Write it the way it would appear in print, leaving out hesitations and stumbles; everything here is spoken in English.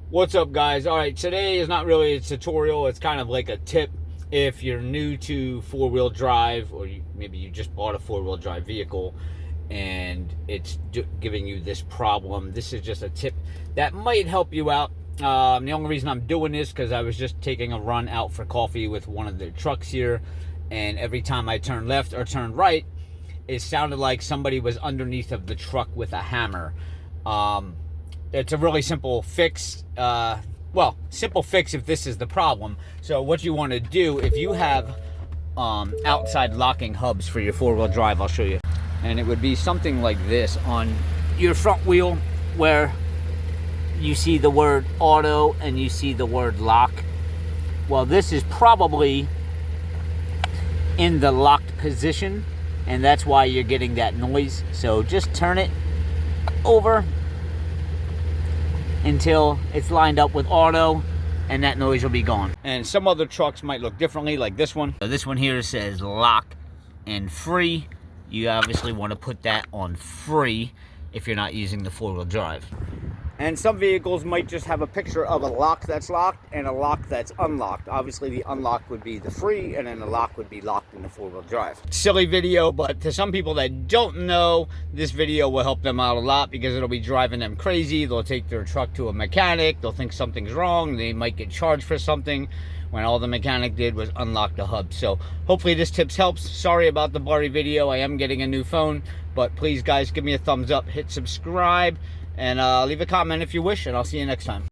What's up, guys? All right, today is not really a tutorial. It's kind of like a tip if you're new to four-wheel drive, or maybe you just bought a four-wheel drive vehicle and it's giving you this problem. This is just a tip that might help you out. The only reason I'm doing this because I was just taking a run out for coffee with one of the trucks here, and every time I turned left or turned right, it sounded like somebody was underneath of the truck with a hammer. It's a really simple fix. Simple fix if this is the problem. So what you want to do, if you have outside locking hubs for your four-wheel drive, I'll show you. And it would be something like this on your front wheel, where you see the word auto and you see the word lock. Well, this is probably in the locked position, and that's why you're getting that noise. So just turn it over until it's lined up with auto, and that noise will be gone. And some other trucks might look differently, like this one. So this one here says lock and free. You obviously want to put that on free if you're not using the four-wheel drive. And some vehicles might just have a picture of a lock that's locked and a lock that's unlocked. Obviously, the unlocked would be the free, and then the lock would be locked in the four-wheel drive. Silly video, but to some people that don't know, this video will help them out a lot because it'll be driving them crazy. They'll take their truck to a mechanic. They'll think something's wrong. They might get charged for something when all the mechanic did was unlock the hub. So hopefully this tips helps. Sorry about the blurry video. I am getting a new phone, but please, guys, give me a thumbs up, hit subscribe, and leave a comment if you wish, and I'll see you next time.